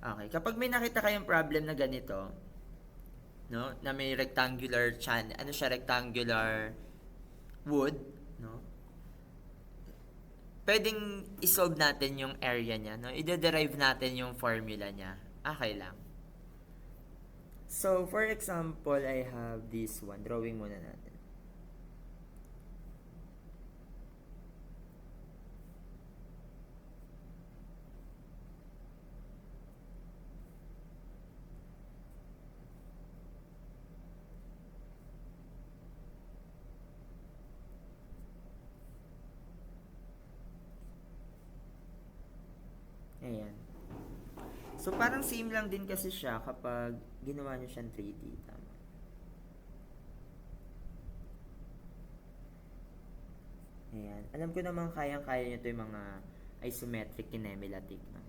Okay, kapag may nakita kayong problem na ganito, no, na may rectangular ano siya, rectangular wood, no, pwedeng isolve natin yung area niya, no, i-derive natin yung formula niya. Okay lang. So, for example, I have this one. Drawing muna natin. Ayan. So, parang same lang din kasi siya kapag ginawa nyo siyang 3D. Tama. Ayan. Alam ko naman kayang-kaya nyo ito yung mga isometric kinematic. No?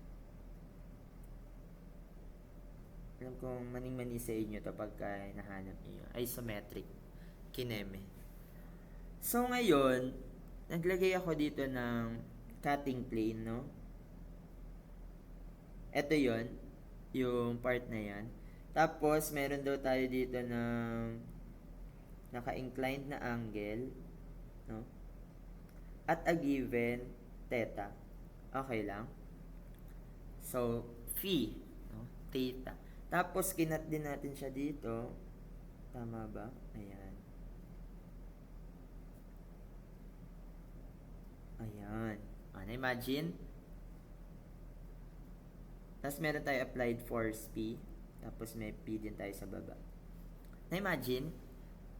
Alam kong maning-mani sa inyo ito pagka nahanap nyo isometric kineme. So, ngayon, naglagay ako dito ng cutting plane, no? Ito yon yung part na yan. Tapos, meron daw tayo dito ng naka-inclined na angle, no? At a given theta. Okay lang? So, phi, no? Theta. Tapos, kinat din natin siya dito. Tama ba? Ayan. Ayan. Na-imagine? Tapos meron tayo applied force P. Tapos may P din tayo sa baba. Na-imagine?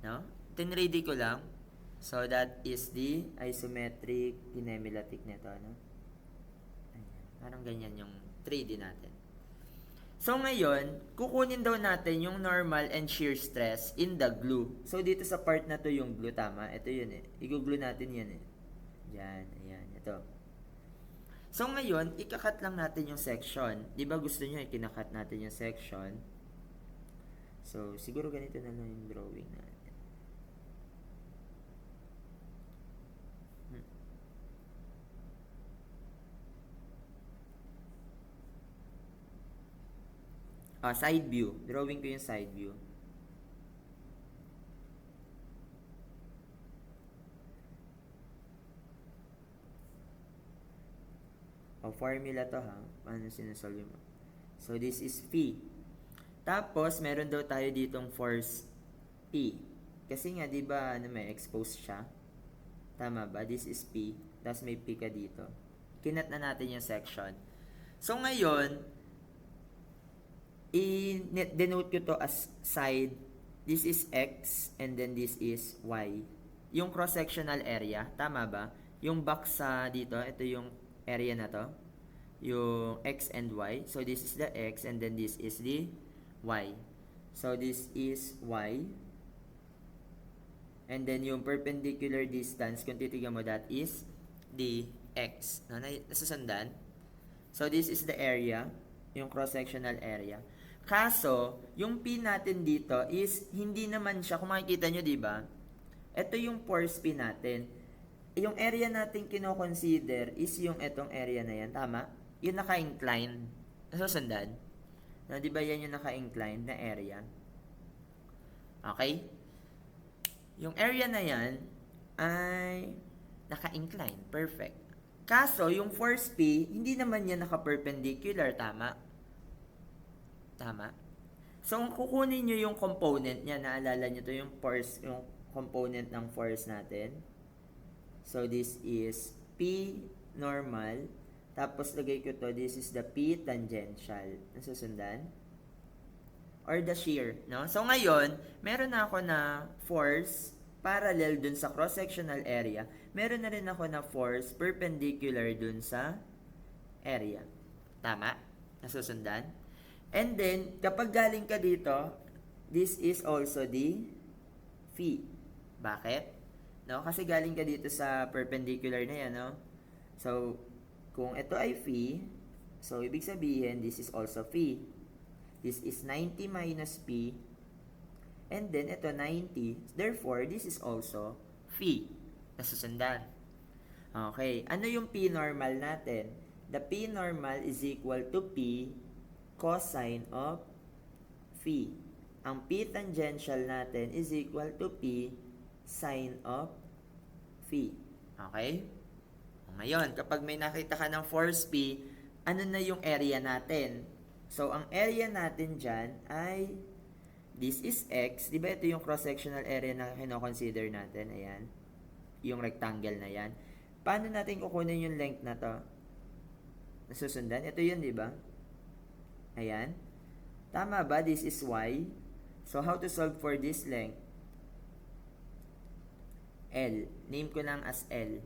No? Tinready ko lang. So, that is the isometric kinematic nito. No? Ayan. Parang ganyan yung 3D natin. So, ngayon, kukunin daw natin yung normal and shear stress in the glue. So, dito sa part na to yung glue, tama? Ito yun eh. I-glue natin yan eh. Yan, ayan, ito. So, ngayon, ikakat lang natin yung section. Di ba gusto nyo, ikinakat natin yung section. So, siguro ganito na lang yung drawing natin. Side view. Drawing ko yung side view. Formula to ha. Paano sinasolve mo? So, this is phi. Tapos, meron daw tayo ditong force P. Kasi nga, di ba, may expose siya? Tama ba? This is P. Tapos may P ka dito. Kinat na natin yung section. So, ngayon, i-denote ko to as side. This is X and then this is Y. Yung cross-sectional area, tama ba? Yung box sa dito, ito yung area na to. Yung X and Y. So, this is the X and then this is the Y. So, this is Y. And then, yung perpendicular distance, kung titignan mo, that is the X. No, nasusundan? So, this is the area, yung cross-sectional area. Kaso, yung P natin dito is, hindi naman siya, kung makikita nyo, di ba? Ito yung force P natin. Yung area natin kino-consider is yung etong area na yan, tama? Yung naka-inclined. Nasusundan? No, di ba yan yung naka-inclined na area? Okay? Yung area na yan ay naka-incline. Perfect. Kaso, yung force P, hindi naman yan naka-perpendicular. Tama? Tama? So, kung kukunin nyo yung component niya, naalala nyo to yung force, yung component ng force natin. So, this is P normal. Tapos, lagay ko to, this is the P tangential. Nasusundan? Or the shear, no? So, ngayon, meron na ako na force parallel dun sa cross-sectional area. Meron na rin ako na force perpendicular dun sa area. Tama? Nasusundan? And then, kapag galing ka dito, this is also the phi. Bakit? No? Kasi galing ka dito sa perpendicular na yan, no? So, kung ito ay phi, so ibig sabihin, this is also phi. This is 90 minus P. And then, ito 90. Therefore, this is also phi. Nasusundan. Okay. Ano yung P normal natin? The P normal is equal to P cosine of phi. Ang P tangential natin is equal to P sine of phi. Okay? Ngayon, kapag may nakita ka ng force P, ano na yung area natin? So, ang area natin dyan ay, this is X. Di ba ito yung cross-sectional area na kino-consider natin? Ayan. Yung rectangle na yan. Paano natin kukunin yung length na to? Nasusundan? Ito yun, di ba? Ayan. Tama ba? This is Y. So, how to solve for this length? L. Name ko lang as L.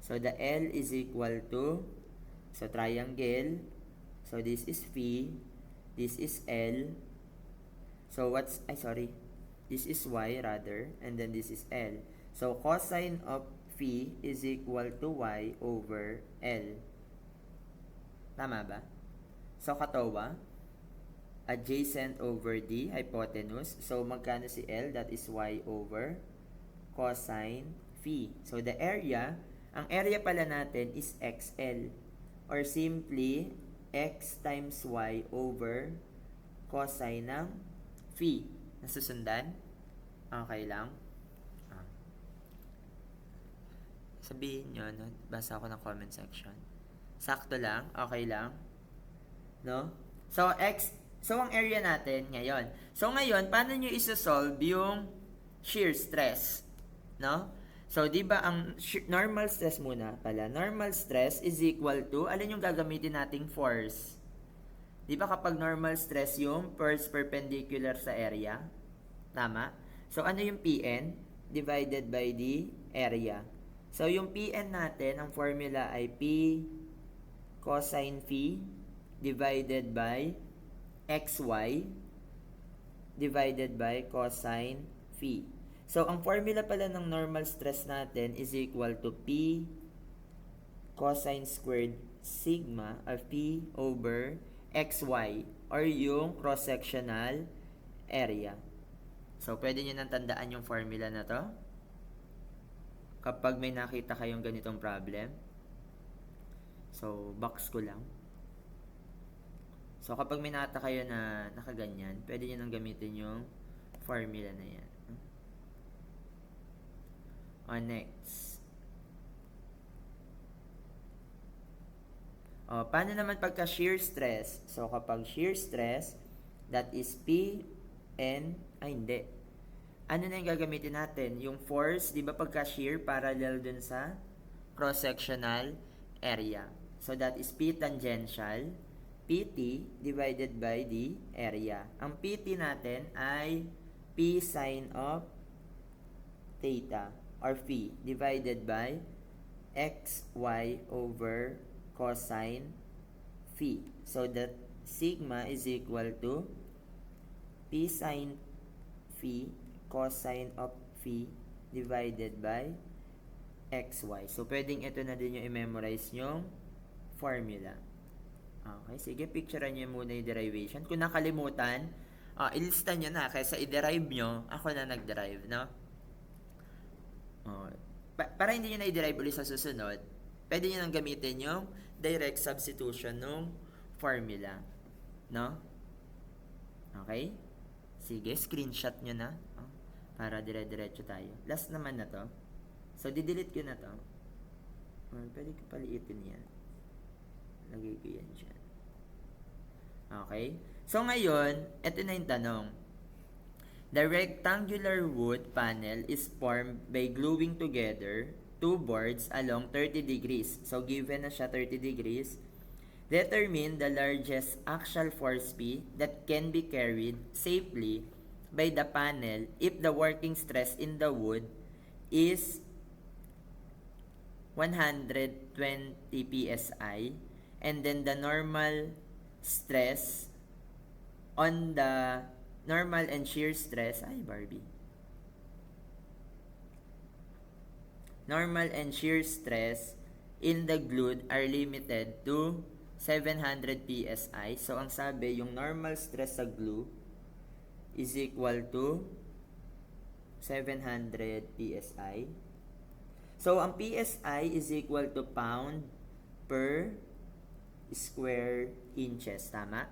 So, the L is equal to, so, triangle. So, this is phi. This is L. So, this is Y rather. And then, this is L. So, cosine of phi is equal to Y over L. Tama ba? So, katawa. Adjacent over D, hypotenuse. So, magkano si L? That is Y over cosine phi. So, the area, ang area pala natin is XL. Or simply, X times Y over cosine ng phi. Nasusundan? Okay lang? Sabihin nyo, no? Basa ako ng comment section. Sakto lang? Okay lang? No? So, ang area natin ngayon. So, ngayon, paano nyo isa-solve yung shear stress? No? So, di ba ang normal stress muna pala? Normal stress is equal to, alin yung gagamitin nating force? Di ba kapag normal stress yung first perpendicular sa area? Tama? So, ano yung PN? Divided by the area. So, yung PN natin, ang formula ay P cosine phi divided by XY divided by cosine phi. So, ang formula pala ng normal stress natin is equal to P cosine squared sigma of P over XY or yung cross-sectional area. So, pwede nyo nang tandaan yung formula na to kapag may nakita kayong ganitong problem. So, box ko lang. So, kapag may nakita kayo na nakaganyan, pwede nyo nang gamitin yung formula na yan. Next. Paano naman pagka shear stress? So, kapag shear stress, that is P, N, hindi. Ano na yung gagamitin natin? Yung force, di ba pagka shear, parallel dun sa cross-sectional area. So, that is P tangential, PT divided by the area. Ang PT natin ay P sine of theta or phi divided by XY over cosine phi. So, that sigma is equal to P sine phi cosine of phi divided by XY. So, pwedeng ito na din yung i-memorize yung formula. Okay, sige, picturean nyo muna yung derivation. Kung nakalimutan, ilista nyo na. Kaysa i-derive nyo, ako na nag-derive, no? Para hindi nyo na i-derive ulit sa susunod, pwede nyo nang gamitin yung direct substitution ng formula. No? Okay? Sige, screenshot nyo na. Para dire-diretso tayo. Last naman na to. So, didelete ko na to. Pwede ko paliitin yan. Lagay ko yan dyan. Okay? So, ngayon, ito na yung tanong. The rectangular wood panel is formed by gluing together two boards along 30 degrees. So, given na siya 30 degrees, determine the largest axial force P that can be carried safely by the panel if the working stress in the wood is 120 psi and then the normal stress on the normal and shear stress normal and shear stress in the glued are limited to 700 psi. So, ang sabi, yung normal stress sa glue is equal to 700 psi. So, ang psi is equal to pound per square inches. Tama?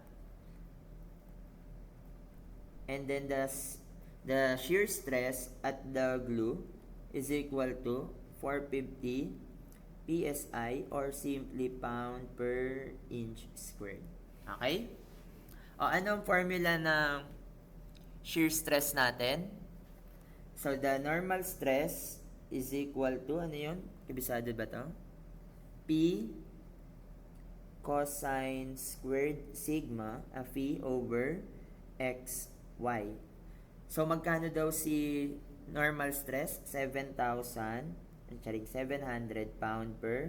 and then the shear stress at the glue is equal to 450 PSI or simply pound per inch squared. Okay? O, anong formula ng shear stress natin? So, the normal stress is equal to, ano yun? Kabisado ba to? P cosine squared sigma phi over x, y. So, magkano daw si normal stress? 700 pound per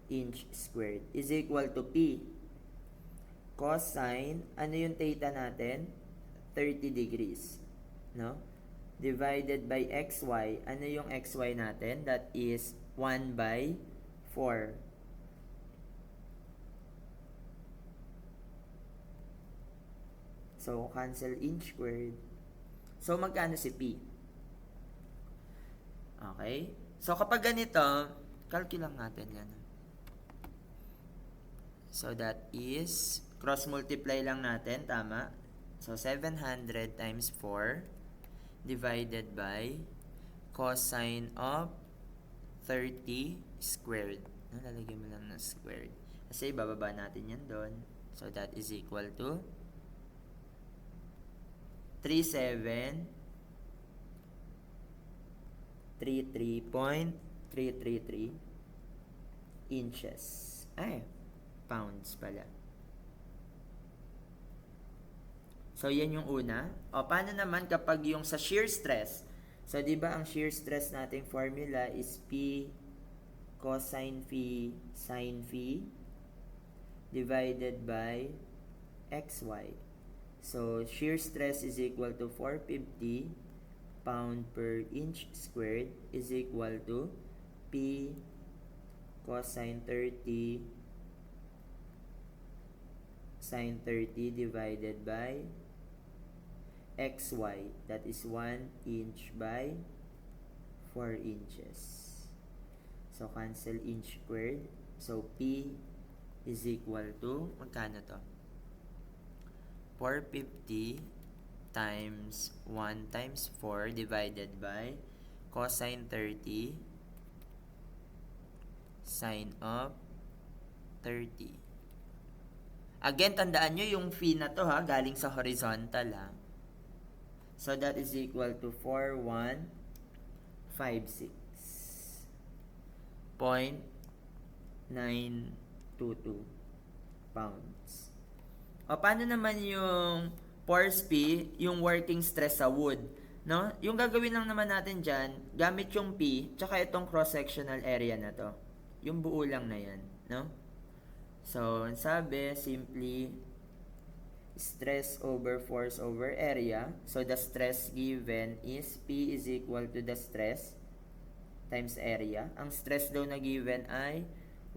inch squared is equal to P cosine, ano yung theta natin? 30 degrees. No? Divided by xy, ano yung xy natin? That is 1 by 4. So, cancel inch squared. So, magkano si P? Okay? So, kapag ganito, calculate natin yan. So, that is, cross-multiply lang natin, tama? So, 700 times 4 divided by cosine of 30 squared. Lalagyan mo lang ng squared. Kasi, bababa natin yan doon. So, that is equal to 333.333 inches. Ay, pounds pala. So, yan yung una. O, paano naman kapag yung sa shear stress? So, di ba ang shear stress nating formula is P cosine phi sine phi divided by xy. So, shear stress is equal to 450 pound per inch squared is equal to P cosine 30 sine 30 divided by xy. That is 1 inch by 4 inches. So, cancel inch squared. So, P is equal to, magkano to? 450 times 1 times 4 divided by cosine 30 sine of 30. Again, tandaan nyo yung phi na to ha, galing sa horizontal ha. So, that is equal to 4156.922 pounds. O, paano naman yung force P, yung working stress sa wood? No? Yung gagawin lang naman natin dyan, gamit yung P, tsaka itong cross-sectional area na to. Yung buo lang na yan. No? So, sabi, simply, stress over force over area. So, the stress given is P is equal to the stress times area. Ang stress daw na given ay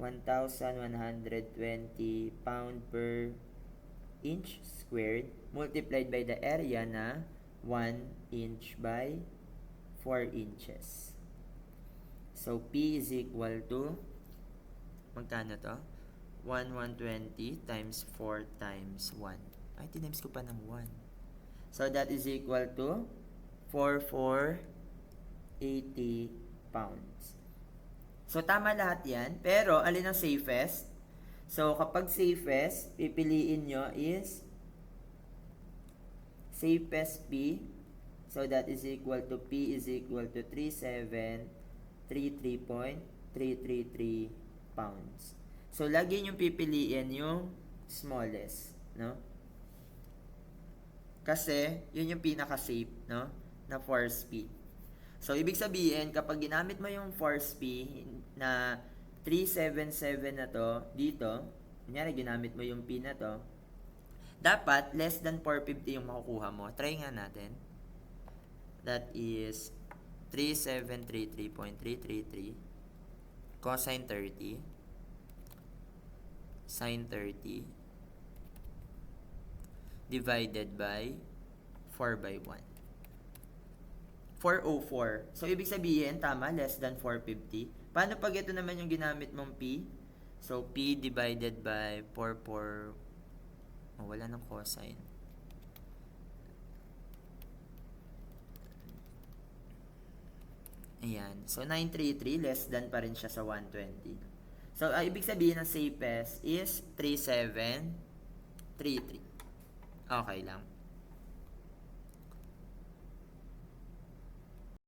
1,120 pound per inch squared multiplied by the area na 1 inch by 4 inches. So, P is equal to, magkano to? 1,120 times 4 times 1. Ay, tinimes ko pa ng 1. So, that is equal to 4,480 pounds. So, tama lahat yan. Pero, alin ang safest? So, kapag safest, pipiliin nyo is safest P. So, that is equal to P is equal to 3733.333 pounds. So, lagi nyo pipiliin yung smallest, no? Kasi, yun yung pinaka-safe, no? Na force P. So, ibig sabihin, kapag ginamit mo yung force P na 377 na to, dito, kunyari ginamit mo yung P na to, dapat less than 450 yung makukuha mo. Try nga natin. That is 3733.333 cosine 30 sine 30 divided by 4 by 1. 404. So, ibig sabihin, tama, less than 450. Paano pag ito naman yung ginamit mong P? So, P divided by 44, wala ng cosine. Ayan. So, 933 less than pa rin siya sa 120. So, ibig sabihin ng safest is 3733. Okay lang.